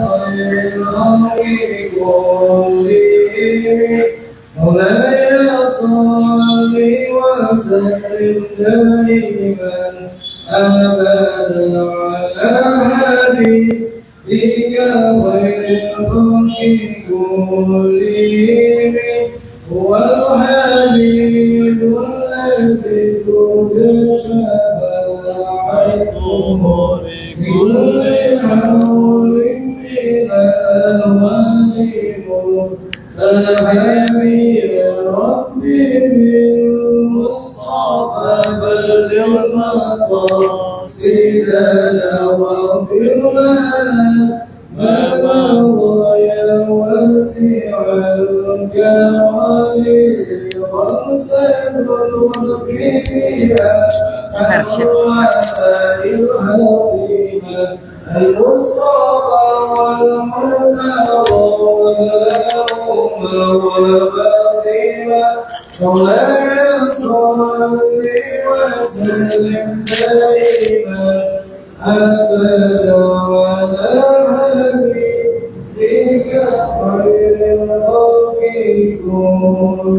خير الخلق كلهم مولاي صل وسلم دائما أبدا على حبيبك خير الخلق كلهم هو الحبيب الذي ترجى شفاعته بكل حول من أولهم فهمي يا ربي بالمصطفى بلغ مقاصدنا واغفر لنا ما مضى يا واسع الكرم خمسة نكرمها العظيمة المصطفى والمرتضى وفاطمة مولاي صل وسلم دائما أبدا على حبيبك خير الخلق كلهم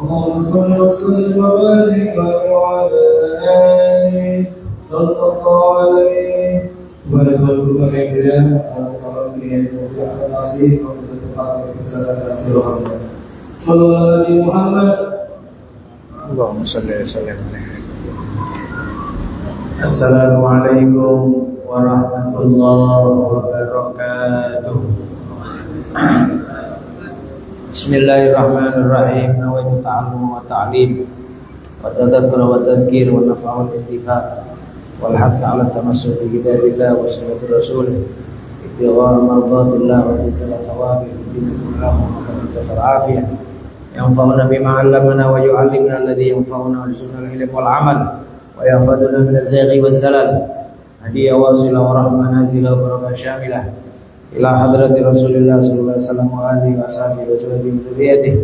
اللهم صل وسلم وبارك على آله صلى الله عليه وسلم صلى الله عليه محمد اللهم صل وسلم عليه. Assalamualaikum warahmatullahi wabarakatuh. Bismillahirrahmanirrahim. Nawaitu ta'allum wa ta'lim wa tadhakkur wa tadhkir wa naf'a wa intifa' wal hath 'ala tamassuk bi kitabillah wa sunnati rasulih ibtigha' mardatillah wa tizala thawabi fi dunya wal akhirah afiyah yanfa'una bima 'allamana wa yu'allimuna alladhi yanfa'una wa yusunnal ilm wal 'amal wa yahfaduna min az-zaghi waz zalal hadiya wasila wa rahmah nazila wa barakah syamilah ila hadrati Rasulillah sallallahu alaihi wasallam wa alihi wa sahbihi wa dzurriyyatihi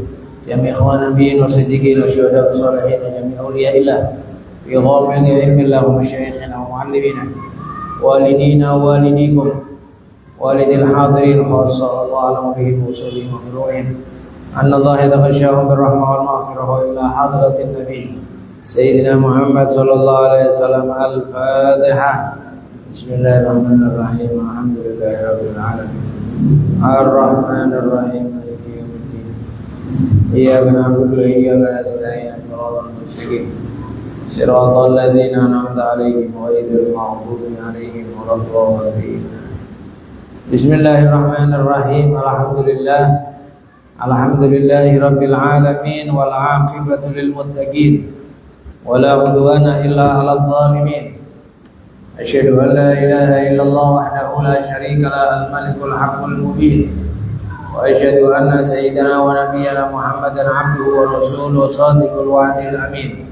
jami' ikhwan nabiyyin wa siddiqin wa syuhada wa sholihin wa jami' awliyaillah fi ghamidi ilmillah wa masyayikhina wa muallimina walidina wa walidikum walidil hadirin khassa Allah alam bihim wa usulihim wa furu'ihim anna Allah yataghashahum birrahmah wal maghfirah wa ila hadratin nabiy Sayyidina Muhammad sallallahu alaihi wasallam. Al-Fatihah. Bismillahirrahmanirrahim. Alhamdulillahirabbil alamin. Ar-Rahmanir-Rahim. Maliki yaumiddin. Iyyaka na'budu wa iyyaka nasta'in. Ihdinas mustaqim. Shiratal ladzina an'amta 'alaihim ghairil maghdubi 'alaihim waladdallin. Bismillahirrahmanirrahim. Alhamdulillahirabbil alamin wal 'aqibatu lil muttaqin. ولا عدوان إلا على الظالمين أشهد أن لا إله إلا الله وحده لا شريك له الملك الحق المبين وأشهد أن سيدنا ونبينا محمدا عبده ورسوله صادق الوعد الأمين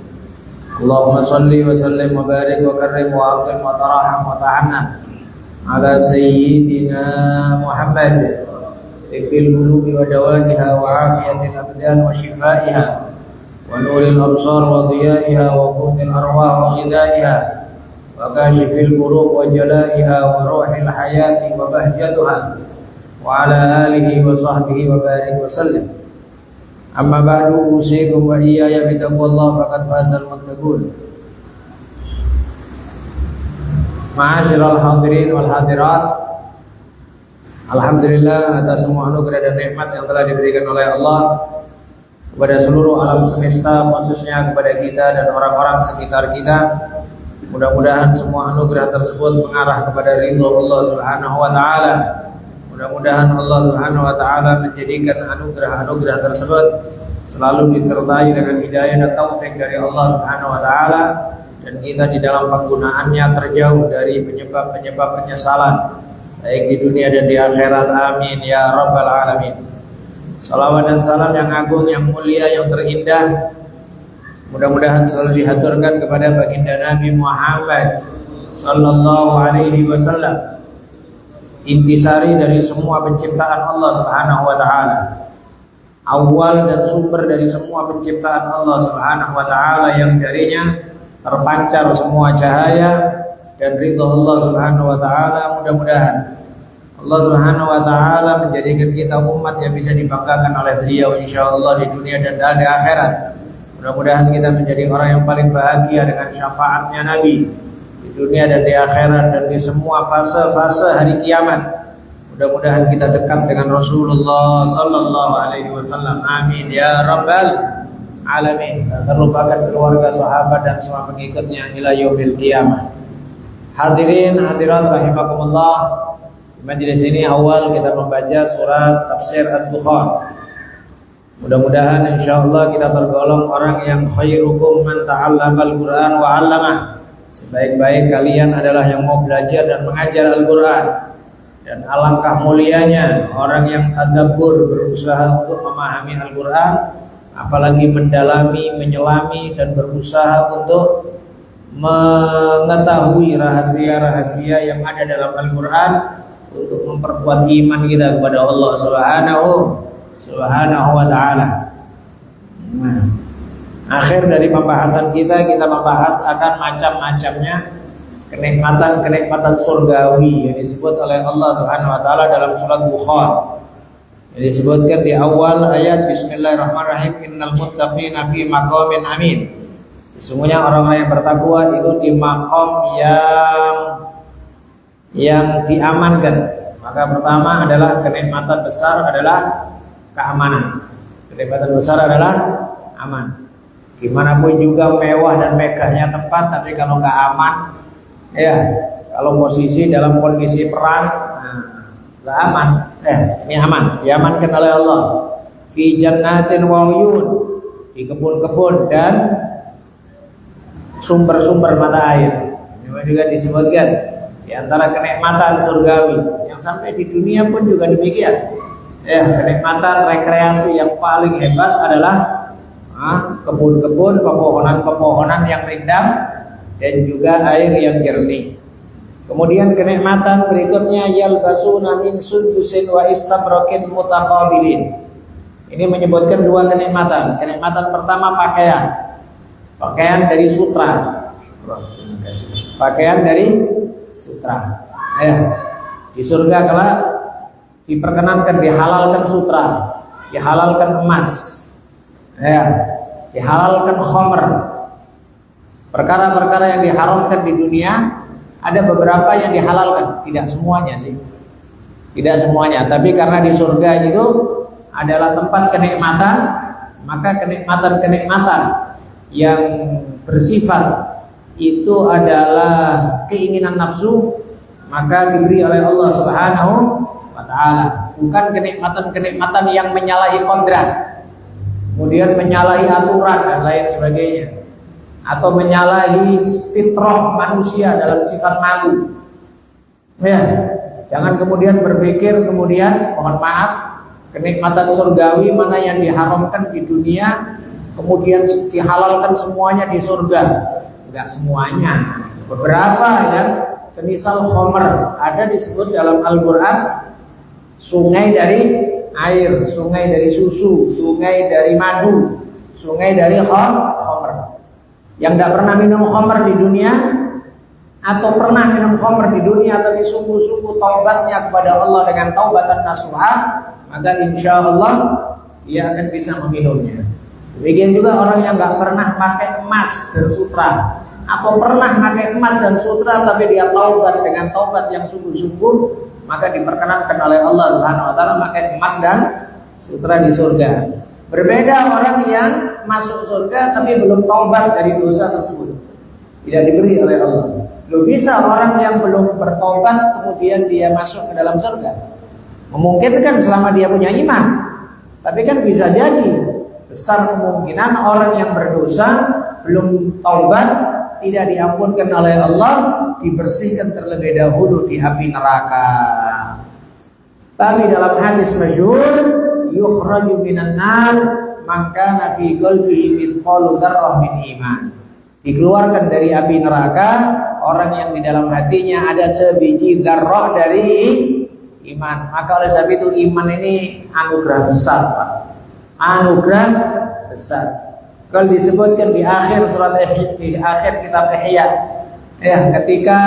اللهم صل وسلم وبارك وكرم وعظم وترحم وتعنى على سيدنا محمد طب القلوب ودوائها وعافية الأبدان وشفائها ونور الأبصار وضيائها وقوت الأرواح وغذائها وكاشف الكروب وجلائها وروح الحياة وبهجتها وعلى آله وصحبه وبارك وسلم. أما بعد أوصيكم وإياي بتقوى الله فقد فاز المتقون. Ma'asyiral hadirin wal hadirat, alhamdulillah atas semua anugerah dan nikmat yang telah diberikan oleh Allah kepada seluruh alam semesta, khususnya kepada kita dan orang-orang sekitar kita. Mudah-mudahan semua anugerah tersebut mengarah kepada ridho Allah Subhanahu wa taala. Mudah-mudahan Allah Subhanahu wa taala menjadikan anugerah-anugerah tersebut selalu disertai dengan hidayah dan taufik dari Allah Subhanahu wa taala, dan kita di dalam penggunaannya terjauh dari penyebab-penyebab penyesalan baik di dunia dan di akhirat. Amin ya rabbal alamin. Salawat dan salam yang agung, yang mulia, yang terindah mudah-mudahan selalu dihaturkan kepada baginda Nabi Muhammad sallallahu alaihi wasallam, intisari dari semua penciptaan Allah Subhanahu wa taala, awal dan sumber dari semua penciptaan Allah Subhanahu wa taala, yang darinya terpancar semua cahaya dan ridha Allah Subhanahu wa taala. Mudah-mudahan Allah Subhanahu wa taala menjadikan kita umat yang bisa dibanggakan oleh beliau insyaallah di dunia dan di akhirat. Mudah-mudahan kita menjadi orang yang paling bahagia dengan syafaatnya Nabi di dunia dan di akhirat dan di semua fase-fase hari kiamat. Mudah-mudahan kita dekat dengan Rasulullah sallallahu alaihi wasallam. Amin ya rabbal alamin. Tak terlupakan keluarga, sahabat dan semua pengikutnya ila yaumil qiyamah. Hadirin hadirat rahimakumullah. Di majelis ini awal kita membaca surat tafsir Ad-Dukhan. Mudah-mudahan insyaallah kita tergolong orang yang khairukum man ta'allamal Qur'an wa 'allamah. Sebaik-baik kalian adalah yang mau belajar dan mengajar Al-Qur'an. Dan alangkah mulianya orang yang tadabbur, berusaha untuk memahami Al-Qur'an, apalagi mendalami, menyelami dan berusaha untuk mengetahui rahasia-rahasia yang ada dalam Al-Qur'an untuk memperkuat iman kita kepada Allah Subhanahu wa ta'ala. Nah, akhir dari pembahasan kita membahas akan macam-macamnya kenikmatan-kenikmatan surgawi yang disebut oleh Allah Subhanahu wa ta'ala dalam surat Dukhan. Yang disebutkan di awal ayat Bismillahirrahmanirrahim, innal muttaqina fi maqamin amin. Sesungguhnya orang-orang yang bertakwa itu di maqam yang diamankan. Maka pertama adalah kenikmatan besar adalah keamanan. Kenikmatan besar adalah aman. Gimana pun juga mewah dan megahnya tempat, tapi kalau nggak aman, ya kalau posisi dalam kondisi perang, nggak aman. Ini aman, diamankan oleh Allah. Fi jannatin wa uyun, di kebun-kebun dan sumber-sumber mata air. Ini juga disebutkan di antara kenikmatan surgawi yang sampai di dunia pun juga demikian. Kenikmatan rekreasi yang paling hebat adalah kebun-kebun, pepohonan-pepohonan yang rindang dan juga air yang jernih. Kemudian kenikmatan berikutnya yalbasuna min sundusin wa istabrakin mutaqabilin. Ini menyebutkan dua kenikmatan. Kenikmatan pertama pakaian dari sutra. Pakaian dari sutra. Di surga kelak diperkenankan dihalalkan sutra, dihalalkan emas, dihalalkan khamr. Perkara-perkara yang diharamkan di dunia ada beberapa yang dihalalkan, tidak semuanya sih. Tidak semuanya, tapi karena di surga itu adalah tempat kenikmatan, maka kenikmatan-kenikmatan yang bersifat itu adalah keinginan nafsu, maka diberi oleh Allah Subhanahu wa ta'ala. Bukan kenikmatan-kenikmatan yang menyalahi kodrat, kemudian menyalahi aturan dan lain sebagainya, atau menyalahi fitrah manusia dalam sifat malu. Jangan kemudian berpikir mohon maaf, kenikmatan surgawi mana yang diharamkan di dunia kemudian dihalalkan semuanya di surga. Enggak semuanya. Beberapa yang semisal khamr ada disebut dalam Al-Qur'an sungai dari air, sungai dari susu, sungai dari madu, sungai dari khamr. Yang tidak pernah minum khamr di dunia atau pernah minum khamr di dunia tapi sungguh-sungguh taubatnya kepada Allah dengan taubatan nasuha, maka insya Allah dia akan bisa meminumnya. Demikian juga orang yang nggak pernah pakai emas dan sutra, atau pernah pakai emas dan sutra tapi dia taubat dengan taubat yang sungguh-sungguh, maka diperkenankan oleh Allah Subhanahu wa taala pakai emas dan sutra di surga. Berbeda orang yang masuk surga tapi belum taubat dari dosa tersebut, tidak diberi oleh Allah. Bisa orang yang belum bertobat kemudian dia masuk ke dalam surga? Memungkinkan selama dia punya iman, tapi kan bisa jadi besar kemungkinan orang yang berdosa belum taubat, tidak diampunkan oleh Allah, dibersihkan terlebih dahulu di api neraka. Tapi dalam hadis masyhur, yukhraju minan nar man kana fi qalbihi mithqalu dzarrah min iman. Dikeluarkan dari api neraka orang yang di dalam hatinya ada sebiji dzarrah dari iman. Maka oleh sebab itu iman ini anugerah besar, Pak. Anugerah besar. Kalau disebutkan di akhir surat Ihya, di akhir kitab Ihya, Ya, ketika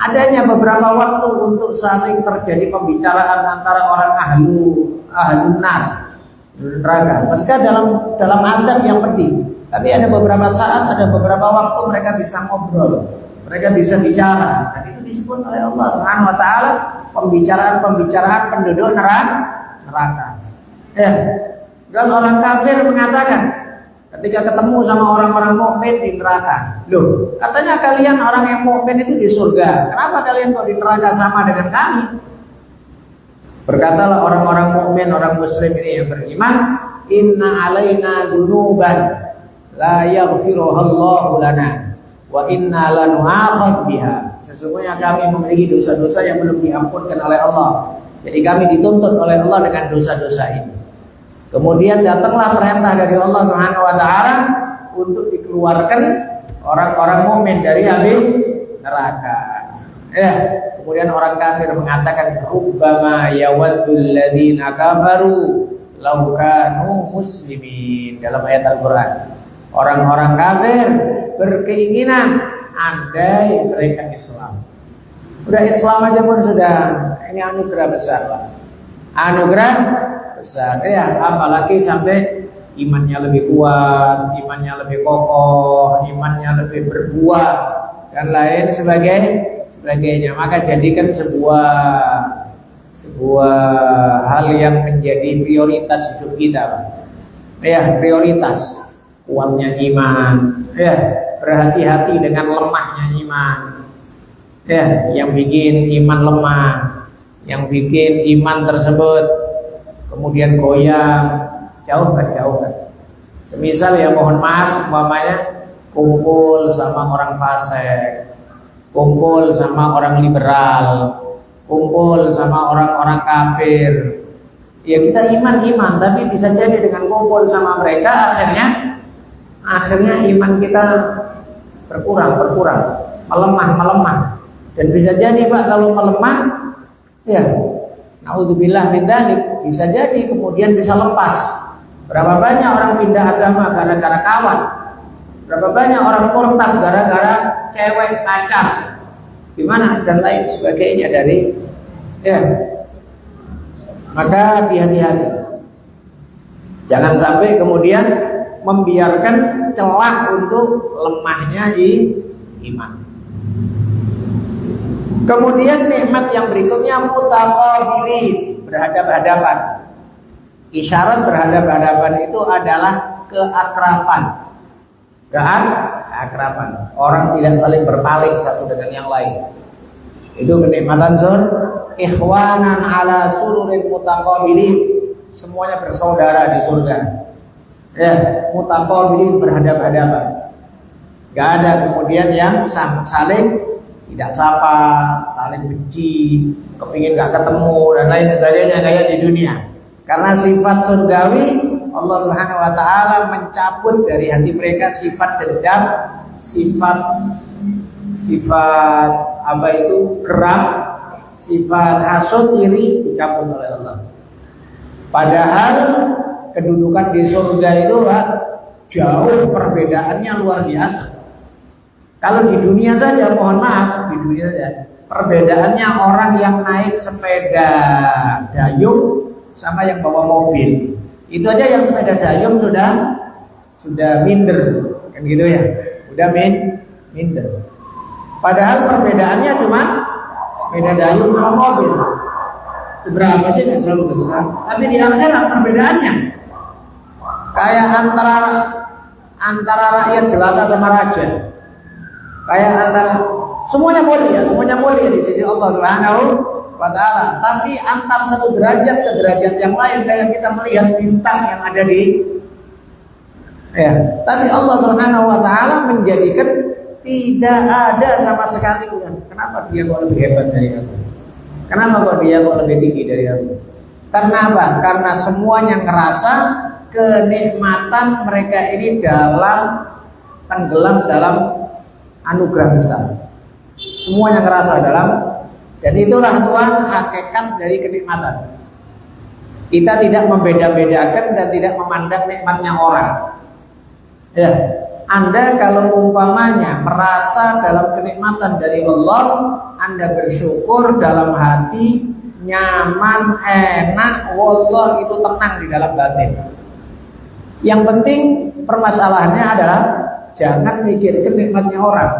adanya beberapa waktu untuk saling terjadi pembicaraan antara orang ahlun nar, neraka. Meski dalam adab yang pedih, tapi ada beberapa saat, ada beberapa waktu mereka bisa ngobrol, mereka bisa bicara. Dan itu disebut oleh Allah Subhanahu wa taala pembicaraan penduduk neraka. Ya. Dan orang kafir mengatakan ketika ketemu sama orang-orang mukmin di neraka, loh, katanya kalian orang yang mukmin itu di surga, kenapa kalian kok di neraka sama dengan kami? Berkatalah orang-orang mukmin, orang muslim ini yang beriman, inna alaina dunuban la yaghfiruhallahu lana wa inna lanu'akhadh biha. Sesungguhnya kami memiliki dosa-dosa yang belum diampunkan oleh Allah. Jadi kami dituntut oleh Allah dengan dosa-dosa ini. Kemudian datanglah perintah dari Allah Subhanahu wa taala untuk dikeluarkan orang-orang mukmin dari api neraka. Kemudian orang kafir mengatakan rubbama yawaddul ladzina kafaru law kanu muslimin, dalam ayat Al-Qur'an. Orang-orang kafir berkeinginan andai mereka Islam. Udah Islam aja pun sudah, ini anugerah besar lah. Anugerah besar ya, apalagi sampai imannya lebih kuat, imannya lebih kokoh, imannya lebih berbuah dan lain sebagainya. Maka jadikan sebuah hal yang menjadi prioritas hidup kita, Pak. Ya, prioritas kuatnya iman. Ya, berhati-hati dengan lemahnya iman. Ya, yang bikin iman lemah, yang bikin iman tersebut kemudian goyang, jauhkan. Semisal ya mohon maaf, umpamanya kumpul sama orang fasik, kumpul sama orang liberal, kumpul sama orang-orang kafir. Ya kita iman, tapi bisa jadi dengan kumpul sama mereka akhirnya iman kita berkurang, melemah. Dan bisa jadi Pak, kalau melemah, ya naudzubillah min dzalik, bisa jadi kemudian bisa lepas. Berapa banyak orang pindah agama gara-gara kawan? Berapa banyak orang murtad gara-gara cewek pacar? Gimana dan lain sebagainya dari Maka hati-hati. Jangan sampai kemudian membiarkan celah untuk lemahnya iman. Kemudian nikmat yang berikutnya mutaqabilin, berhadap-hadapan. Isyarat berhadap-hadapan itu adalah keakraban. Keakraban. Orang tidak saling berpaling satu dengan yang lain. Itu kenikmatan ikhwanan ala sururin mutaqabilin. Semuanya bersaudara di surga. Ya, mutaqabilin, berhadap-hadapan. Gak ada kemudian yang saling tidak sapa, saling benci, kepingin gak ketemu dan lain sebagainya kayak di dunia. Karena sifat surgawi, Allah Subhanahu wa taala mencabut dari hati mereka sifat dendam, sifat geram, sifat hasud, iri, dicabut oleh Allah. Padahal kedudukan di surga itu Pak, jauh perbedaannya luar biasa. Kalau di dunia saja, mohon maaf, di dunia saja perbedaannya orang yang naik sepeda dayung sama yang bawa mobil. Itu aja yang sepeda dayung sudah minder, kan gitu ya, udah minder. Padahal perbedaannya cuma sepeda dayung sama mobil. Seberapa sih? Tidak terlalu besar. Tapi di akhirat perbedaannya kayak antara rakyat jelata sama raja. Kayak antara semuanya mulia di sisi Allah Subhanahu wa taala. Tapi antar satu derajat ke derajat yang lain kayak kita melihat bintang yang ada tapi Allah Subhanahu wa taala menjadikan tidak ada sama sekali. Kenapa dia kok lebih hebat dari aku? Kenapa kok dia kok lebih tinggi dari aku? Karena apa? Karena semuanya ngerasa kenikmatan mereka ini tenggelam dalam anugerah besar. Semuanya ngerasa dan itulah Tuhan hakikat dari kenikmatan. Kita tidak membeda-bedakan dan tidak memandang nikmatnya orang. Ya, Anda kalau umpamanya merasa dalam kenikmatan dari Allah, Anda bersyukur dalam hati, nyaman, enak, wallah itu tenang di dalam batin. Yang penting permasalahannya adalah jangan mikir nikmatnya orang.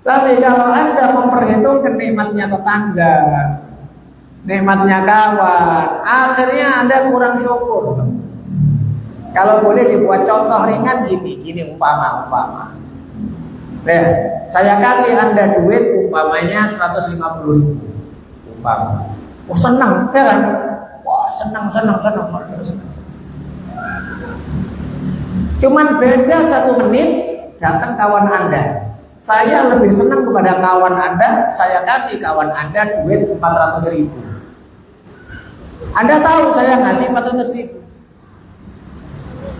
Tapi kalau Anda memperhitungkan nikmatnya tetangga, nikmatnya kawan, akhirnya Anda kurang syukur. Kalau boleh dibuat contoh ringan gini umpama. Nah, saya kasih Anda duit umpamanya 150.000 umpama. Oh senang, ya kan? Wah senang. Cuman beda 1 menit datang kawan Anda. Saya lebih senang kepada kawan Anda, saya kasih kawan Anda duit 400.000. Anda tahu saya ngasih 400.000.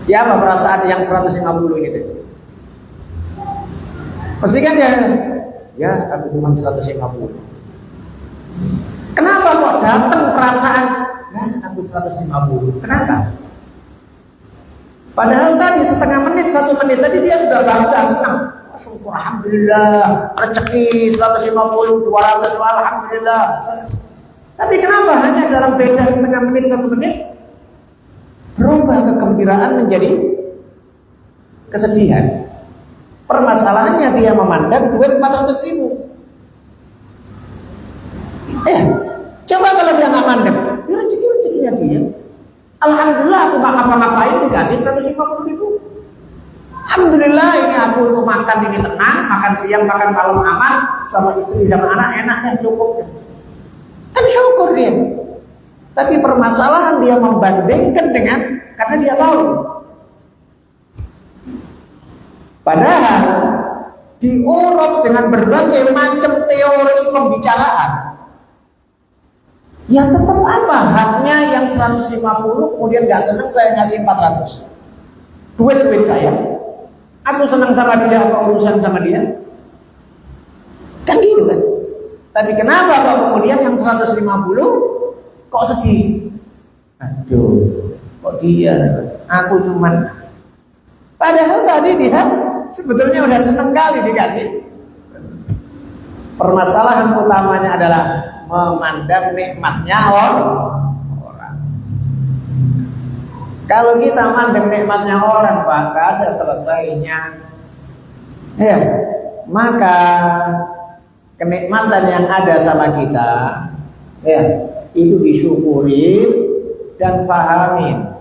Ya apa perasaan yang 150 gitu? Pasti kan ya aku cuma 150. Kenapa kok datang perasaan aku 150? Kenapa? Padahal tadi setengah menit, 1 menit tadi dia sudah bangga, senang. Syukur, alhamdulillah, rezeki 150, 200, alhamdulillah. Tapi kenapa hanya dalam beda setengah menit, 1 menit berubah kegembiraan menjadi kesedihan? Permasalahannya dia memandang duit 400.000. Coba kalau dia nggak mandang, rezekinya dia. Alhamdulillah aku ngapa-ngapain dikasih 150.000. Alhamdulillah ini aku untuk makan ini tenang, makan siang, makan malam aman, sama istri sama anak enaknya cukup. Kan syukur dia. Tapi permasalahan dia membandingkan dengan karena dia tahu. Padahal diurut dengan berbagai macam teori pembicaraan. Ya tetap apa haknya yang 150 kemudian gak senang saya ngasih 400. Duit saya. Aku senang sama dia apa urusan sama dia? Kan gitu kan. Tapi kenapa kok kemudian yang 150 kok sedih? Aduh, kok dia? Aku cuman. Padahal tadi dia sebetulnya udah seneng kali dikasih. Permasalahan utamanya adalah memandang nikmatnya orang. Kalau kita mandang nikmatnya orang, Pak, gak ada selesainya. Ya, maka kenikmatan yang ada sama kita, ya, itu disyukurin dan fahamin.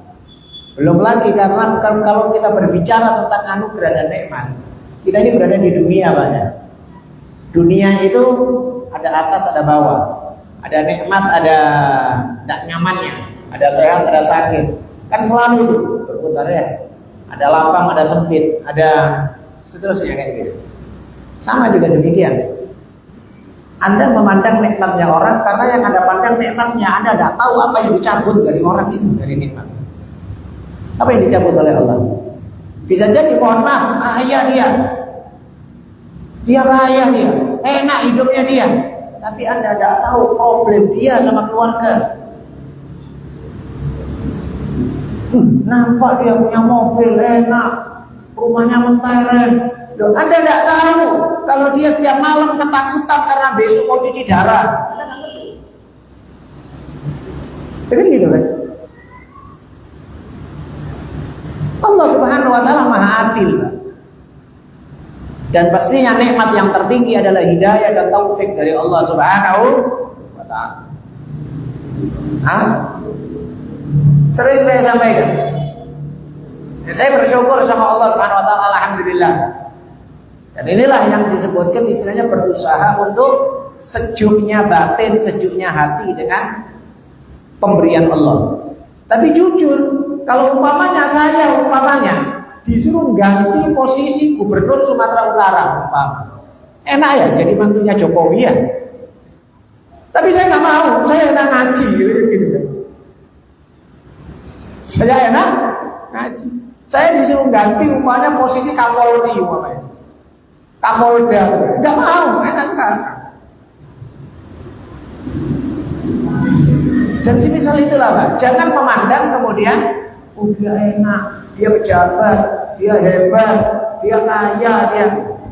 Belum lagi karena kalau kita berbicara tentang anugerah dan nikmat, kita ini berada di dunia banyak. Dunia itu ada atas, ada bawah, ada nikmat, ada tidak nyamannya, ada sehat, ada sakit, kan selalu itu berputar ya. Ada lapang, ada sempit, ada seterusnya kayak gitu. Sama juga demikian. Anda memandang nikmatnya orang karena yang Anda pandang nikmatnya, Anda tidak tahu apa yang dicabut dari orang itu, dari nikmat. Apa yang dicabut oleh Allah? Bisa jadi mohon maaf, kaya dia kaya dia, enak hidupnya dia, tapi Anda tidak tahu problem dia sama keluarga. Nampak dia punya mobil enak, rumahnya menteren. Loh, Anda tidak tahu kalau dia setiap malam ketakutan karena besok mau cuci darah. Begitu gitu kan? Allah Subhanahu wa taala Maha Adil. Dan pastinya nikmat yang tertinggi adalah hidayah dan taufik dari Allah Subhanahu wa taala. Sering saya sampaikan. Saya bersyukur sama Allah Subhanahu wa taala, alhamdulillah. Dan inilah yang disebutkan istilahnya berusaha untuk sejuknya batin, sejuknya hati dengan pemberian Allah. Tapi jujur, kalau umpamanya saya disuruh ganti posisi gubernur Sumatera Utara, enak ya jadi mantunya Jokowi ya. Tapi saya nggak mau, saya enak ngaji gitu kan. Saya enak ngaji. Saya disuruh ganti umpamanya posisi Kapolri umpamanya. Kapolda, nggak mau, enak sekali. Dan semisal itulah Pak, jangan memandang kemudian dia enak, dia pejabat, dia hebat, dia kaya, dia.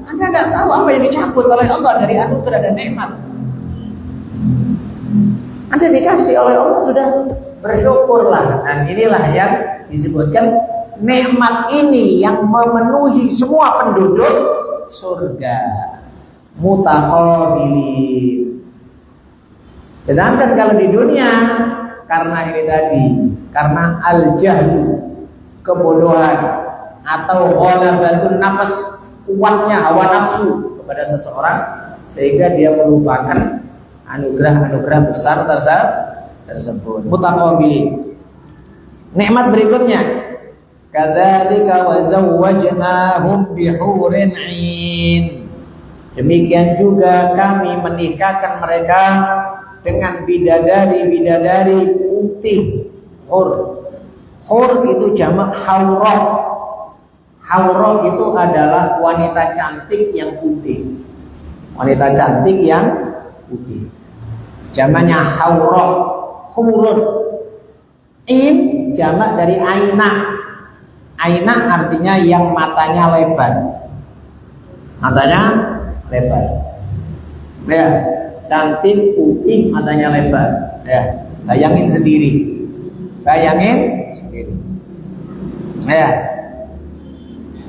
Anda nggak tahu apa yang dicabut oleh Allah dari anugerah dan nikmat. Anda dikasih oleh Allah, sudah bersyukurlah. Dan inilah yang disebutkan nikmat ini yang memenuhi semua penduduk surga. Mutaqabilin. Sedangkan kalau di dunia, karena ini tadi, karena al-jahlu, kebodohan, atau ghalabatun nafas, kuatnya hawa nafsu kepada seseorang, sehingga dia melupakan anugerah-anugerah besar tersebut. Mutaqabilin. Nikmat berikutnya, kadzalika wa zawwajnahum bihurin 'ain. Demikian juga kami menikahkan mereka dengan bidadari-bidadari putih. Hur itu jamak haurah. Haurah itu adalah wanita cantik yang putih. Wanita cantik yang putih. Jamaknya haurah, hurun. In jamak dari aina. Aina artinya yang matanya lebar. Matanya lebar. Ya, cantik, putih, matanya lebar. Ya, bayangin sendiri. Bayangin sendiri. Ya.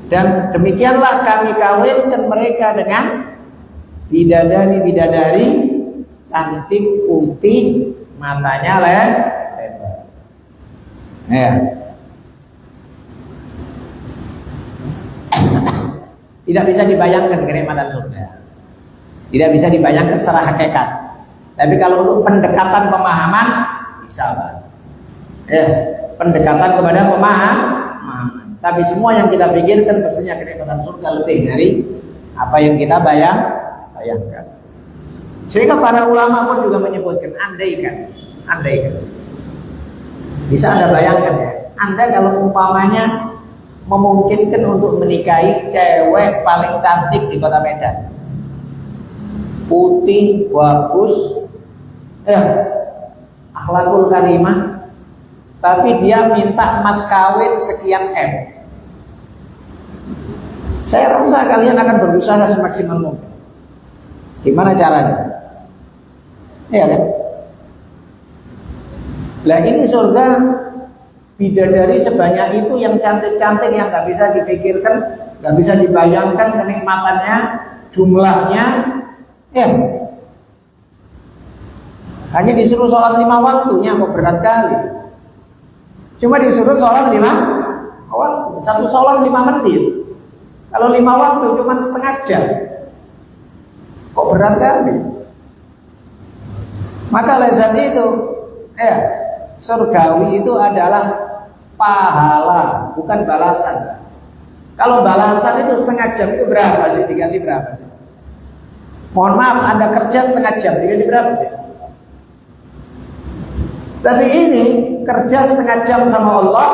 Dan demikianlah kami kawinkan mereka dengan bidadari-bidadari cantik, putih, matanya lebar. Ya. Tidak bisa dibayangkan kenikmatan surga. Tidak bisa dibayangkan secara hakikat. Tapi kalau untuk pendekatan pemahaman, bisa Pak. Pendekatan kepada pemahaman. Tapi semua yang kita pikirkan pastinya kenikmatan surga lebih dari apa yang kita bayangkan. Sehingga para ulama pun juga menyebutkan andaikan. Bisa Anda bayangkan ya. Anda kalau umpamanya memungkinkan untuk menikahi cewek paling cantik di kota Medan, putih, bagus, akhlakul karimah, tapi dia minta mas kawin sekian M. Saya rasa kalian akan berusaha semaksimal mungkin. Gimana caranya? Iya kan? Lah ini surga, bidadari sebanyak itu yang cantik-cantik, yang nggak bisa dipikirkan, nggak bisa dibayangkan kenikmatannya, jumlahnya, hanya disuruh sholat 5 waktunya, kok berat kali. Cuma disuruh sholat 5 waktu, satu sholat 5 menit. Kalau 5 waktu cuma setengah jam, kok berat kali. Maka lezat itu, surgawi itu adalah pahala, bukan balasan. Kalau balasan itu setengah jam itu berapa sih? Dikasih berapa sih? Mohon maaf, Anda kerja setengah jam, dikasih berapa sih? Tapi ini kerja setengah jam sama Allah,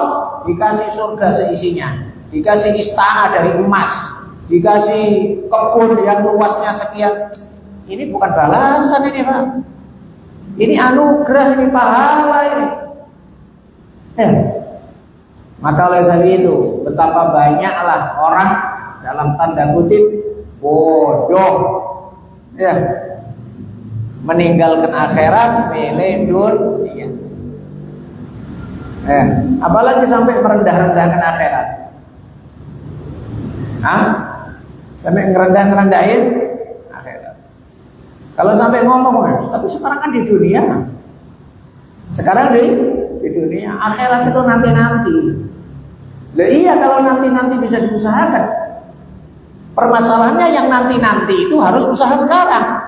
dikasih surga seisinya, dikasih istana dari emas, dikasih kebun yang luasnya sekian. Ini bukan balasan ini Pak. Ini anugerah, ini pahala ini. Maka oleh sebab itu, betapa banyaklah orang dalam tanda kutip bodoh, meninggalkan akhirat, milih dunia. Apalagi sampai merendah-rendahkan akhirat. Sampai ngerendah-ngerendahin akhirat. Kalau sampai ngomong, tapi sekarang kan di dunia. Sekarang di dunia, akhirat itu nanti-nanti. Loh iya, kalau nanti-nanti bisa diusahakan. Permasalahannya yang nanti-nanti itu harus usaha sekarang.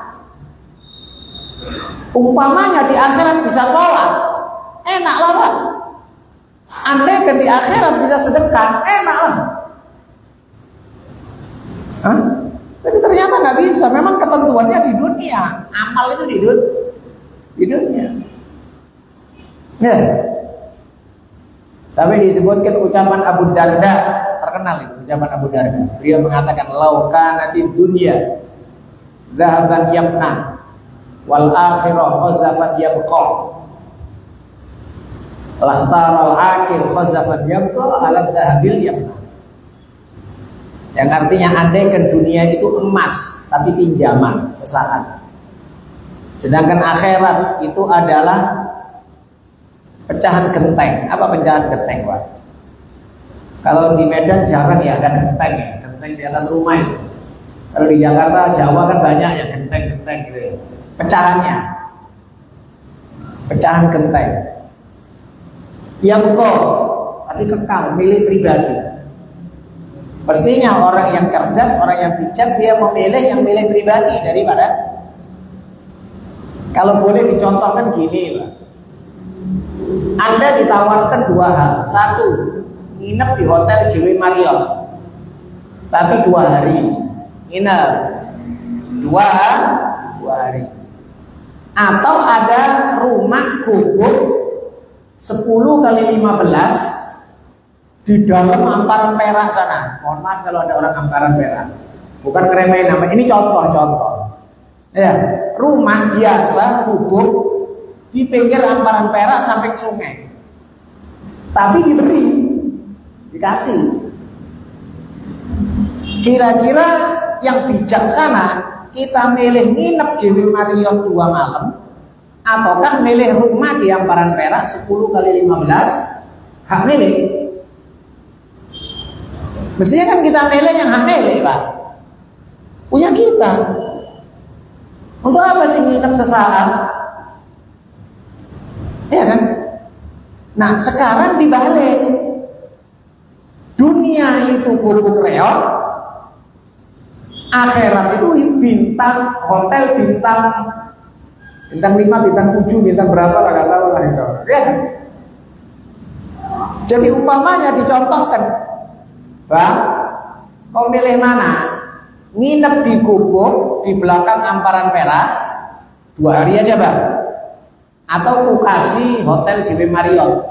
Umpamanya di akhirat bisa sholat, enak lah Pak. Andai kan di akhirat bisa sedekah, enak lah. Tapi ternyata nggak bisa. Memang ketentuannya di dunia. Amal itu di dunia. Sampai disebutkan ucapan Abu Darda, terkenal itu ucapan Abu Darda. Dia mengatakan, "Lau kanatid dunya dhahaban yafna wal akhirah khazafan yabqa. Lahtaral akil khazafan yabqa ala dhahabil yafna." Yang artinya andaikan dunia itu emas tapi pinjaman sesaat. Sedangkan akhirat itu adalah pecahan genteng. Apa pecahan genteng, Pak? Kalau di Medan jarang ya ada genteng ya, genteng di atas rumah itu. Kalau di Jakarta, Jawa kan banyak ya genteng-genteng gitu ya. Pecahannya, pecahan genteng. Yang kok, tapi kekal, milik pribadi. Pastinya orang yang cerdas, orang yang bijak, dia memilih yang milik pribadi daripada. Kalau boleh dicontohkan gini, Pak. Anda ditawarkan dua hal. Satu, nginep di hotel JW Marriott, tapi 2 hari nginep 2 hari. Atau ada rumah gubuk 10 kali 15 di dalam Amparan Perak sana. Mohon maaf kalau ada orang Amparan Perak, bukan ngeremehin nama. Ini contoh-contoh. Ya, rumah biasa gubuk di pinggir Amparan Perak samping sungai. Tapi diberi, dikasih. Kira-kira yang bijaksana, kita milih nginep JW Marriott 2 malam, ataukah milih rumah di Amparan Perak 10 kali 15? Hak milih. Mestinya kan kita milih yang hak milih, Pak. Punya kita. Untuk apa sih nginep sesaat? Ya kan? Nah, sekarang dibalik. Dunia itu gubuk reot, akhirat itu bintang, hotel bintang 5, bintang 7, bintang berapa lah, gak tahu lah itu. Ya kan? Jadi umpamanya dicontohkan, Bang, mau milih mana? Nginep di gubuk di belakang Amparan Perak 2 hari aja, Bang. Atau ku kasih hotel JW Marriott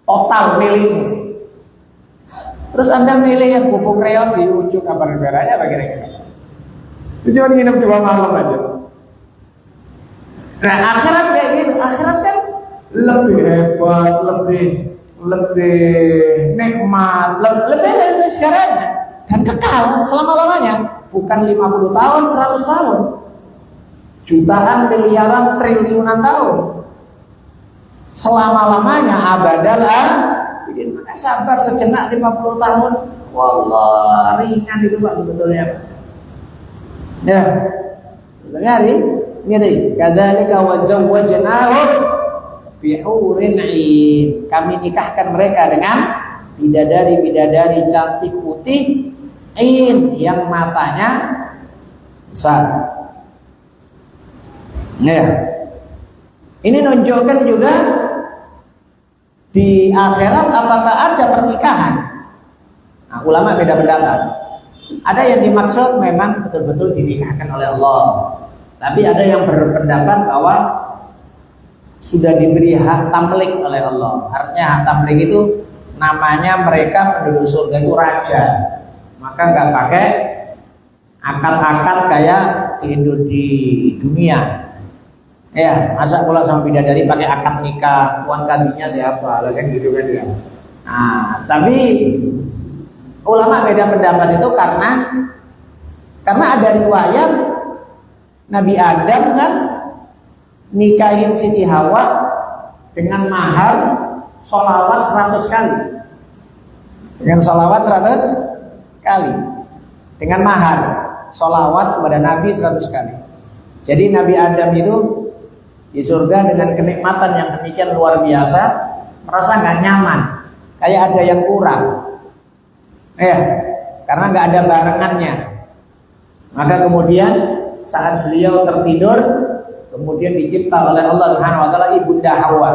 total milikmu. Terus Anda milih yang gubuk reot di ujung Amparan Peraknya apa kira-kira? Itu cuma nginep 2 malam aja. Nah, akhirat kayak gitu. Akhirat kan lebih hebat, lebih nikmat, lebih sekarang, dan kekal selama-lamanya. Bukan 50 tahun, 100 tahun, jutaan, miliaran, triliunan tahun, selama-lamanya, abadalah. Bikin maka sabar sejenak 50 tahun. Wallah, ringan itu Pak sebetulnya. Ya, dengar ini kadzalika wa zawwajnahum bihurin 'ain. Kami nikahkan mereka dengan bidadari-bidadari cantik putih, ain, yang matanya besar. Ya. Ini nunjukkan juga di akhirat apakah ada pernikahan. Nah, ulama beda pendapat. Ada yang dimaksud memang betul-betul dinikahkan oleh Allah. Tapi ada yang berpendapat bahwa sudah diberi hak tamlik oleh Allah. Artinya hak tamlik itu namanya mereka penduduk surga itu raja. Maka nggak pakai akad-akad kayak di dunia. Ya, masa pula sama bidadari pakai akad nikah, tuan gantinya siapa, lah kan gitu kan ya. Nah, tapi ulama beda pendapat itu karena ada riwayat Nabi Adam kan nikahin Siti Hawa dengan mahar sholawat 100 kali. Dengan sholawat 100 kali. Dengan mahar sholawat kepada Nabi 100 kali. Jadi Nabi Adam itu di surga dengan kenikmatan yang demikian luar biasa, merasa nggak nyaman, kayak ada yang kurang, karena nggak ada barengannya. Maka kemudian saat beliau tertidur, kemudian dicipta oleh Allah Subhanahu Wa Taala ibunda Hawa.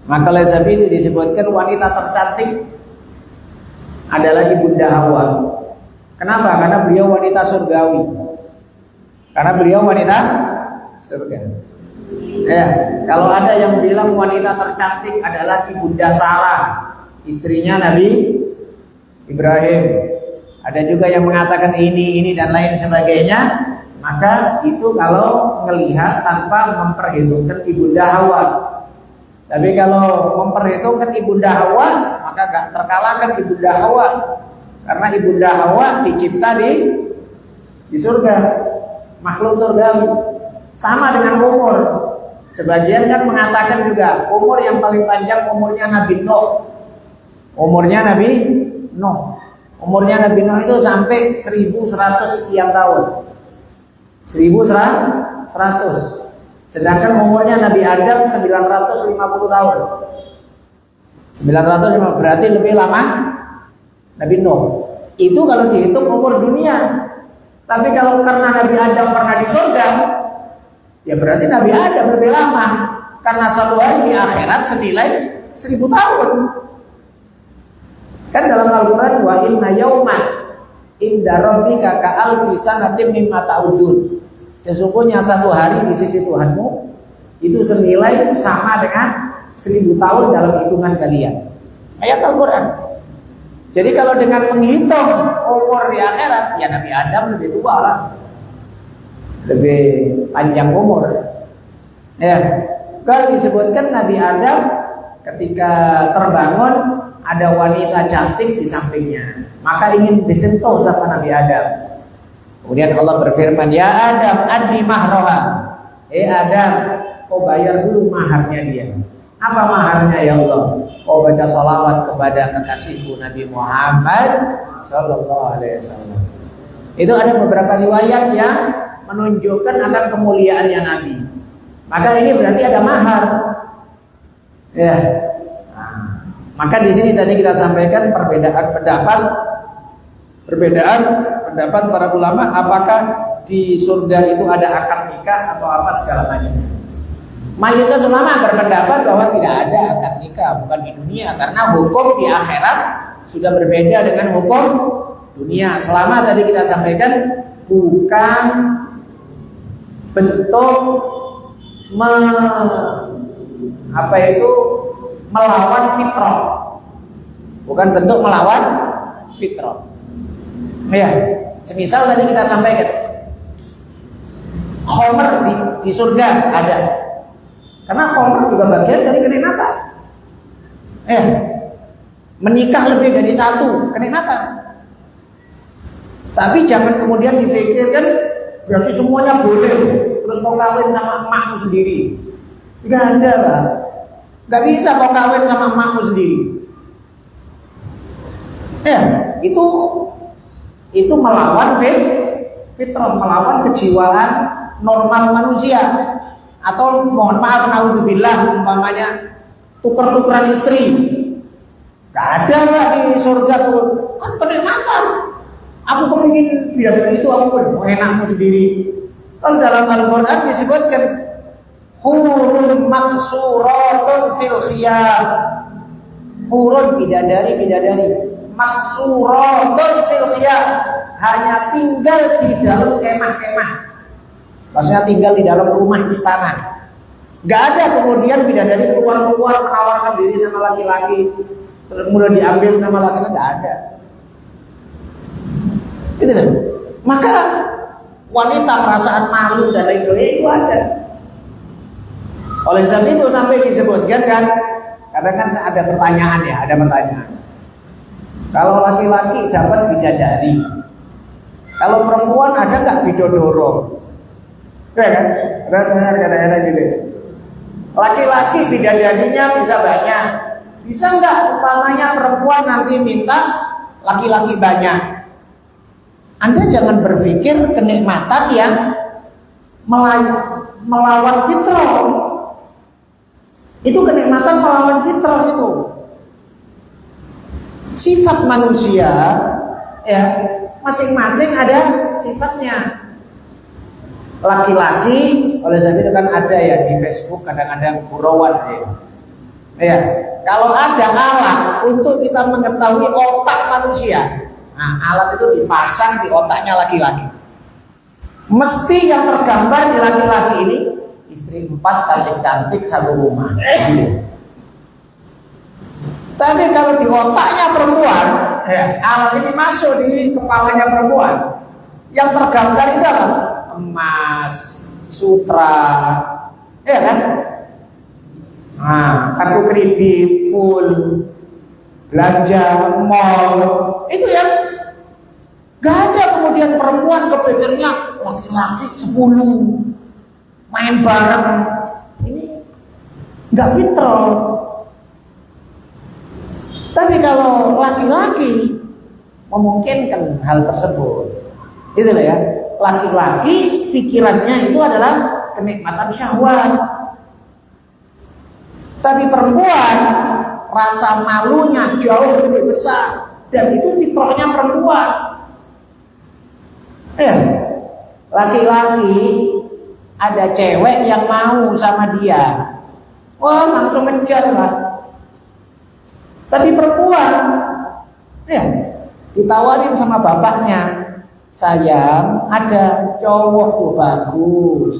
Maka oleh sebab itu disebutkan wanita tercantik adalah ibunda Hawa. Kenapa? Karena beliau wanita surgawi. Karena beliau wanita surga. Ya, kalau ada yang bilang wanita tercantik adalah ibunda Sarah, istrinya Nabi Ibrahim. Ada juga yang mengatakan ini dan lain sebagainya. Maka itu kalau melihat tanpa memperhitungkan ibunda Hawa. Tapi kalau memperhitungkan ibunda Hawa, maka gak terkalahkan ibunda Hawa. Karena ibunda Hawa dicipta di surga, makhluk surgawi. Sama dengan umur. Sebagian kan mengatakan juga umur yang paling panjang umurnya Nabi Nuh. Umurnya Nabi Nuh. Umurnya Nabi Nuh itu sampai 1100 sekian tahun. 1100. Sedangkan umurnya Nabi Adam 950 tahun. 950 berarti lebih lama Nabi Nuh. Itu kalau dihitung umur dunia. Tapi kalau karena Nabi Adam pernah di surga, ya berarti Nabi Adam lebih lama. Karena satu hari di akhirat senilai 1000 tahun. Kan dalam Al-Quran, wa inna yawman inda rabbika ka'alfi sanatin mimma ta'udun. Sesungguhnya satu hari di sisi Tuhanmu itu senilai sama dengan 1000 tahun dalam hitungan kalian. Ayat Al-Quran. Jadi kalau dengan menghitung umur di akhirat, ya Nabi Adam lebih tua lah, lebih panjang umur. Ya, kalau disebutkan Nabi Adam ketika terbangun ada wanita cantik di sampingnya, maka ingin disentuh sama Nabi Adam. Kemudian Allah berfirman, ya Adam, adni mahroha. Adam, kau bayar dulu maharnya dia. Apa maharnya ya Allah? Kau baca salawat kepada kekasihku Nabi Muhammad Sallallahu Alaihi Wasallam. Itu ada beberapa riwayat yang menunjukkan akan kemuliaannya Nabi. Maka ini berarti ada mahar. Ya. Nah, maka di sini tadi kita sampaikan perbedaan para ulama, apakah di surga itu ada akad nikah atau apa segala macam. Mayoritas ulama berpendapat bahwa tidak ada akad nikah, bukan di dunia, karena hukum di akhirat sudah berbeda dengan hukum dunia. Selama tadi kita sampaikan bukan bentuk melawan fitrah, bukan bentuk melawan fitrah. Ya, semisal tadi kita sampaikan khomer di surga ada. Karena khomer juga bagian dari kenikmatan. Menikah lebih dari satu kenikmatan. Tapi jangan kemudian dipikirkan berarti semuanya boleh. Terus mau kawin sama emakmu sendiri. Gak ada lah. Gak bisa mau kawin sama emakmu sendiri. Itu melawan fitrah, melawan kejiwaan normal manusia. Atau mohon maaf, naudzubillah, umpamanya tuker-tukeran istri. Gak ada lah di surga tuh. Kan kenikmatan. Aku kepingin biar itu aku enakmu sendiri. Kalau dalam Al-Quran disebutkan hurun maksuratun fil khiyam. Hurun bidadari maksuratun fil khiyam, hanya tinggal di dalam kemah-kemah. Maksudnya tinggal di dalam rumah istana. Gak ada kemudian bidadari keluar-keluar menawarkan diri sama laki-laki, terus kemudian diambil sama laki-laki. Gak ada. Itu kan. Maka wanita perasaan malu dan lain sebagainya itu ada. Oleh sebab itu sampai disebutkan kan, kadang kan ada pertanyaan. Kalau laki-laki dapat bidadari, kalau perempuan ada nggak bidodoro? Ya kan? Kadang-kadang gitu. Laki-laki bidadarinya bisa banyak. Bisa nggak umpamanya perempuan nanti minta laki-laki banyak? Anda jangan berpikir kenikmatan yang melawan fitrah. Itu kenikmatan melawan fitrah itu. Sifat manusia ya masing-masing ada sifatnya. Laki-laki, oleh sebab itu kan ada ya di Facebook kadang-kadang gurauan ya. Kalau ada alat untuk kita mengetahui otak manusia, nah alat itu dipasang di otaknya laki-laki. Mesti yang tergambar di laki-laki ini istri 4 kali cantik satu rumah. Tapi kalau di otaknya perempuan, ya, alat ini masuk di kepalanya perempuan, yang tergambar itu apa? Emas, sutra, ya kan? Nah, kartu kredit full, belanja mall, itu yang Gak ada kemudian perempuan kepikirnya laki-laki 10 main bareng. Ini gak fitrah. Tapi kalau laki-laki memungkinkan hal tersebut, itu lah ya. Laki-laki pikirannya itu adalah kenikmatan syahwat. Tapi perempuan rasa malunya jauh lebih besar, dan itu fitrahnya perempuan. Laki-laki ada cewek yang mau sama dia, wah langsung menjar lah. Tapi perempuan, ditawarin sama bapaknya, sayang ada cowok tuh bagus,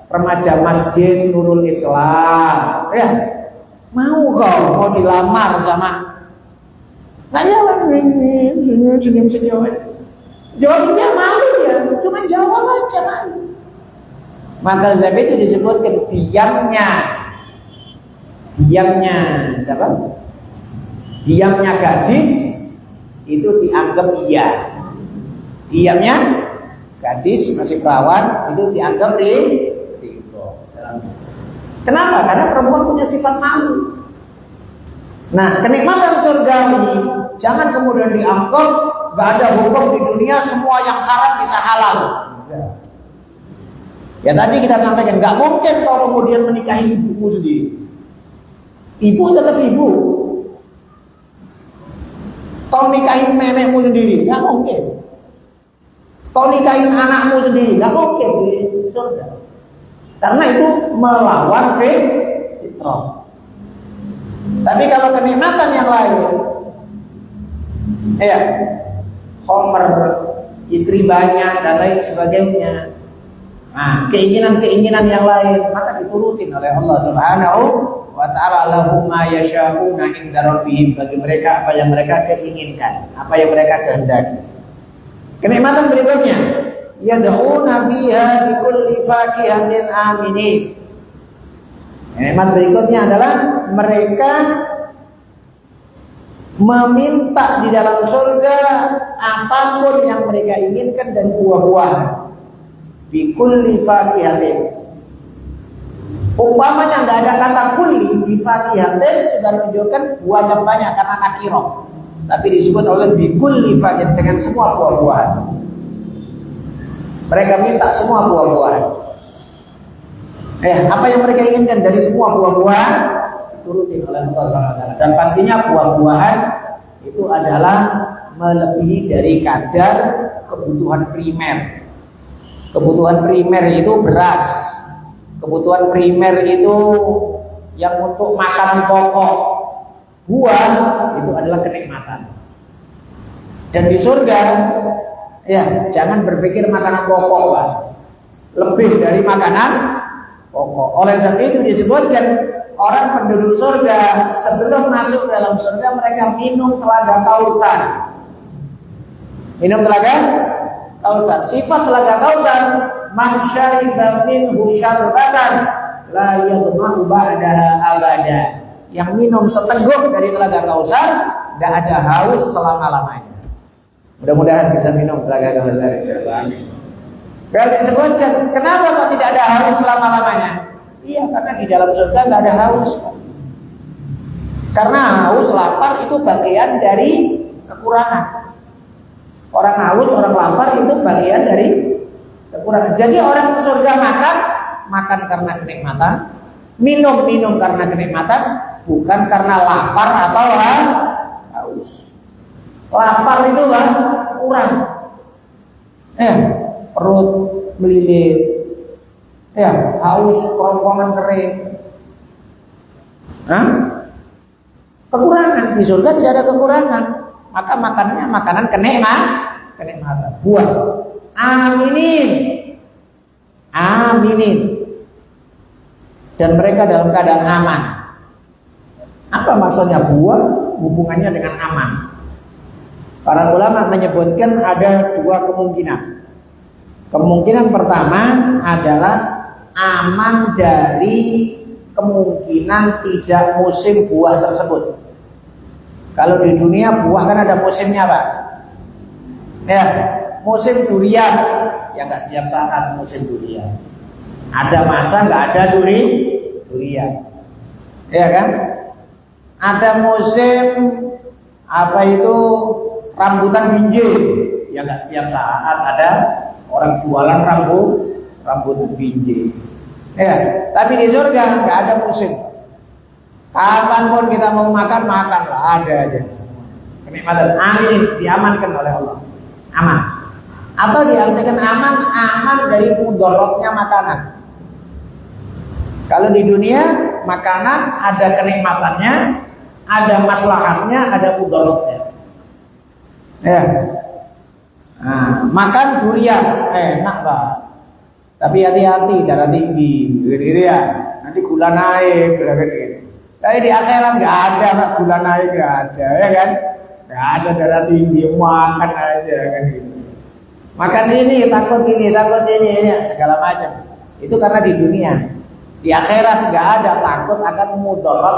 remaja masjid Nurul Islam, mau kau mau dilamar sama, nggak jalan ini senyum. Jawabnya malu ya, cuma jawab aja malu. Maka Zabi itu disebutkan diamnya siapa? Diamnya gadis itu dianggap iya. Diamnya gadis masih perawan itu dianggap ridho. Kenapa? Karena perempuan punya sifat malu. Nah, kenikmatan surgawi jangan kemudian dianggap gak ada hukum di dunia, semua yang haram bisa halal. Ya tadi kita sampaikan, gak mungkin kau kemudian menikahi ibumu sendiri. Ibu tetap ibu. Kau nikahin nenekmu sendiri, gak mungkin. Kau nikahin anakmu sendiri, gak mungkin di surga. Karena itu melawan fitrah. Tapi kalau kenikmatan yang lain, khomer, istri banyak dan lain sebagainya, nah keinginan-keinginan yang lain maka diturutin oleh Allah Subhanahu wa ta'ala. Lahum ma yasha'una 'inda rabbihim, bagi mereka apa yang mereka keinginkan, apa yang mereka kehendaki. Kenikmatan berikutnya, yad'una fiha bi kulli fakihatin aminin. Nikmat berikutnya adalah mereka meminta di dalam surga apapun yang mereka inginkan dan buah-buahan. Bi kulli fakihatin. Umpamanya tidak ada kata kulli, bi fakihatin sudah menunjukkan buah yang banyak karena nakirah. Tapi disebut oleh bi kulli fakihatin dengan semua buah-buahan. Mereka minta semua buah-buahan. Apa yang mereka inginkan dari semua buah-buahan diturutin oleh Allah. Dan pastinya buah-buahan itu adalah melebihi dari kadar kebutuhan primer. Kebutuhan primer itu beras. Kebutuhan primer itu yang untuk makanan pokok. Buah itu adalah kenikmatan. Dan di surga, jangan berpikir makanan pokok, Pak. Lebih dari makanan pokok. Oleh sebab itu disebutkan orang penduduk surga sebelum masuk dalam surga mereka minum telaga Kautsar. Minum telaga Kautsar. Sifat telaga Kautsar, man syariba minhu syarbatan la yadma'u ba'daha abada. Yang minum seteguk dari telaga Kautsar tidak ada haus selama-lamanya. Mudah-mudahan bisa minum telaga Kautsar. Amin. Kalau disebutkan, kenapa kok tidak ada haus selama-lamanya? Iya, karena di dalam surga nggak ada haus. Karena haus, lapar itu bagian dari kekurangan. Orang haus, orang lapar itu bagian dari kekurangan. Jadi orang ke surga makan karena kenikmatan, minum karena kenikmatan, bukan karena lapar atau haus. Lapar itu kurang. Perut melilit, haus, kerongkongan kering. Kekurangan. Di surga tidak ada kekurangan. Maka makanannya makanan kenikmatan. Buah. Aminin. Dan mereka dalam keadaan aman. Apa maksudnya buah? Hubungannya dengan aman. Para ulama menyebutkan ada dua kemungkinan. Kemungkinan pertama adalah aman dari kemungkinan tidak musim buah tersebut. Kalau di dunia buah kan ada musimnya, Pak. Ya, musim durian, ya nggak setiap saat musim durian. Ada masa nggak ada durian, ya kan? Ada musim apa itu rambutan binjai, ya nggak setiap saat ada orang jualan rambutan binjai. Ya, tapi di surga nggak ada musim. Kapanpun kita mau makan lah, ada aja. Kenikmatan, amin, diamankan oleh Allah, aman. Atau diartikan aman dari mudaratnya makanan. Kalau di dunia makanan ada kenikmatannya, ada maslahatnya, ada mudaratnya. Ya, nah, makan durian enak lah. Tapi hati-hati, darah tinggi, gitu ya. Nanti gula naik, gitu. Tapi di akhirat nggak ada, gula naik nggak ada, ya kan? Nggak ada darah tinggi, makan aja, kan gitu. Makan ini, takut ini, segala macam. Itu karena di dunia. Di akhirat nggak ada takut akan mudarat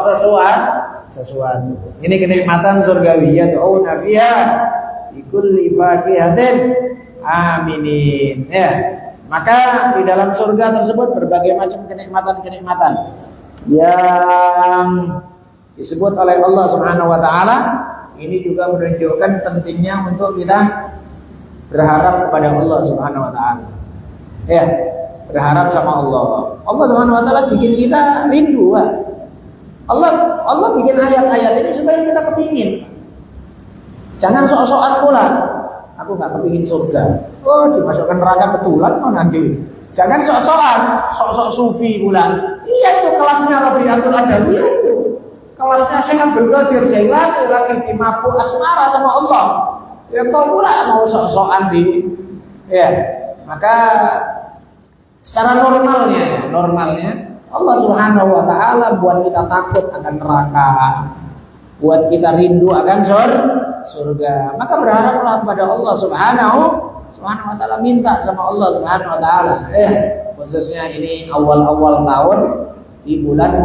sesuatu. Ini kenikmatan surgawiyah. Oh nafiya, ikulli fakihatin, aminin. Ya. Maka di dalam surga tersebut berbagai macam kenikmatan-kenikmatan yang disebut oleh Allah Subhanahu wa taala. Ini juga menunjukkan pentingnya untuk kita berharap kepada Allah Subhanahu wa taala. Ya, berharap sama Allah. Allah Subhanahu wa taala bikin kita rindu. Allah bikin ayat-ayat ini supaya kita kepingin. Jangan sok-sokan pula. Aku nggak kepingin surga. Oh, dimasukkan neraka betulan mau nanti. Jangan sok-sokan, sok-sok sufi pula. Iya itu kelasnya Rabi'atul Adawiyah itu. Kelasnya Syekh Abdul Qadir Jailani lagi di mabuk asmara sama Allah. Ya kau pula mau sok-sokan di. Ya, maka secara normalnya Allah Subhanahu wa taala buat kita takut akan neraka. Buat kita rindu akan surga. Maka berharaplah kepada Allah Subhanahu wa taala, minta sama Allah Subhanahu wa taala. Khususnya ini awal-awal tahun di bulan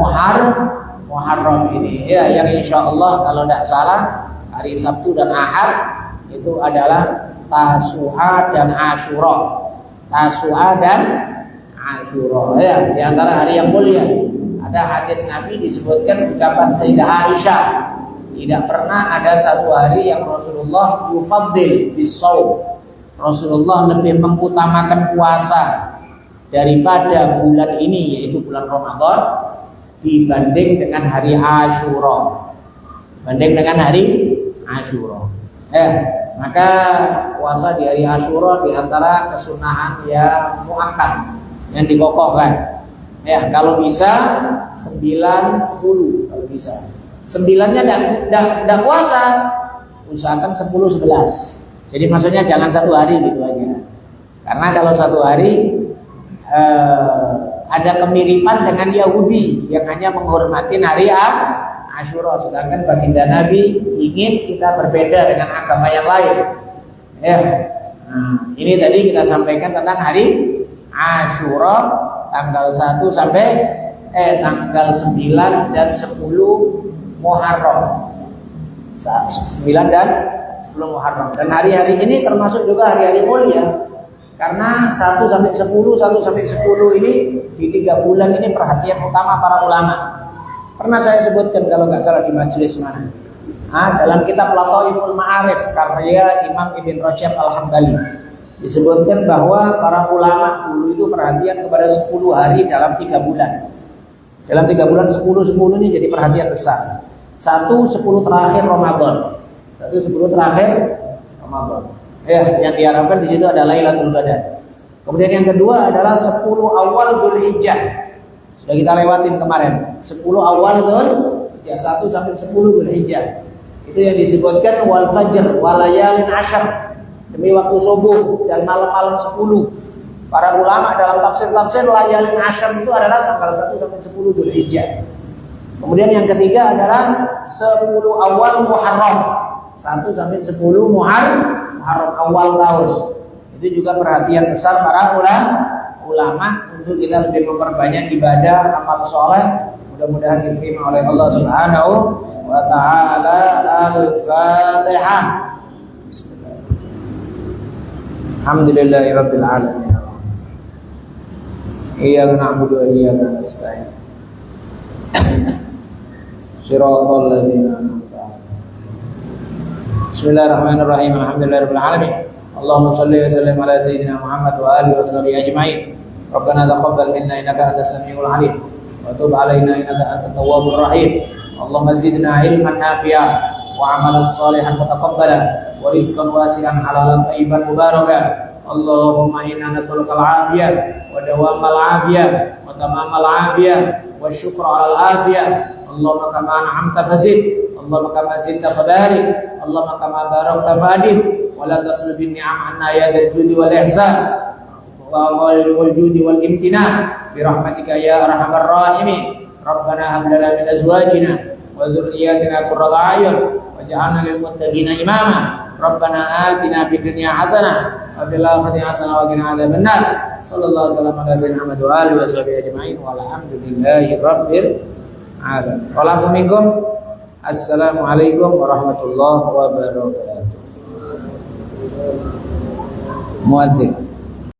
Muharram ini. Ya, yang insyaallah kalau tidak salah hari Sabtu dan Ahad itu adalah Tasu'a dan Asyura. Tasu'a dan Asyura. Ya, di antara hari yang mulia. Ada hadis Nabi disebutkan ucapan Sayyidah Aisyah. Tidak pernah ada satu hari yang Rasulullah yufaddil bis-shaum. Rasulullah lebih mengutamakan puasa daripada bulan ini, yaitu bulan Ramadan, dibanding dengan hari Asyura. Maka puasa di hari Asyura di antara kesunahan yang muakkad, yang dikokohkan. Kalau bisa 9, 10 kalau bisa. 9-nya tidak puasa, usahakan 10, 11. Jadi maksudnya jangan satu hari gitu aja. Karena kalau satu hari ada kemiripan dengan Yahudi yang hanya menghormati hari Asyura, sedangkan baginda Nabi ingin kita berbeda dengan agama yang lain. Ini tadi kita sampaikan tentang hari Asyura tanggal 1 sampai tanggal 9 dan 10 Muharram. 9 dan 10 Muharram. Dan hari-hari ini termasuk juga hari-hari mulia. Karena 1 sampai 10 ini di 3 bulan ini perhatian utama para ulama. Pernah saya sebutkan kalau nggak salah di majelis mana. Dalam kitab Lataiful Ma'arif karya Imam Ibn Rajab Al-Hambali disebutkan bahwa para ulama dulu itu perhatian kepada 10 hari dalam 3 bulan. Dalam 3 bulan 10 ini jadi perhatian besar. 1 10 terakhir Ramadan. Yang diharapkan di situ adalah Lailatul Qadar. Kemudian yang kedua adalah 10 awal Dzulhijjah. Sudah kita lewatin kemarin. 10 awal Dzulhijjah 1 sampai 10 Dzulhijjah. Itu yang disebutkan wal fajr walayalin asyr. Demi waktu subuh dan malam-malam 10. Para ulama dalam tafsir layalin asyr itu adalah tanggal 1 sampai 10 Dzulhijjah. Kemudian yang ketiga adalah 10 awal Muharram. 1 sampai 10 Muharram awal tahun. Itu juga perhatian besar para ulama untuk kita lebih memperbanyak ibadah, amal soleh. Mudah-mudahan diterima oleh Allah Subhanahu wa taala. Al-Fatihah. Bismillahirrahmanirrahim. Alhamdulillahirabbil alamin. Iyyaka na'budu wa iyyaka nasta'in. Shiratal ladzina an'amta 'alaihim. Bismillahirrahmanirrahim. Alhamdulillahirabbil alamin. Allahumma shalli wa sallim ala sayyidina Muhammad wa alihi wa sahbihi ajma'in. Rabbana taqabbal minna innaka antas samiul 'alim wa tub 'alaina innaka antat tawwabur rahim. Allahumma zidna ilman nafi'a wa 'amalan shalihan mutaqabbala wa rizqan wasi'an halalan thayyiban mubarakan. Allahumma inna nas'aluka al-'afiyah wa dawamal 'afiyah wa tamamal 'afiyah wa syukra 'alal 'afiyah. Allahumma kama an'amta fazid, Allahumma kama zidta fabarik, Allahumma kama barakta fadid, wa la taslub bin ni'am anna ya dzal judi wal ihsan wa wal judi wal imtinan bi rahmatika ya arhamar rahimin. Rabbana hab lana min azwajina wa dhurriyyatina qurrata a'yun waj'alna lil muttaqina imama. Rabbana atina fid dunya hasanah wa fil akhirati hasanah wa qina adzabannar. Sallallahu alaihi wasallam ala sayyidina Muhammad wa alihi wa sahbihi ajma'in walhamdulillahi rabbil alamin. Wa minkum. Assalamualaikum warahmatullahi wabarakatuh. Muadzin.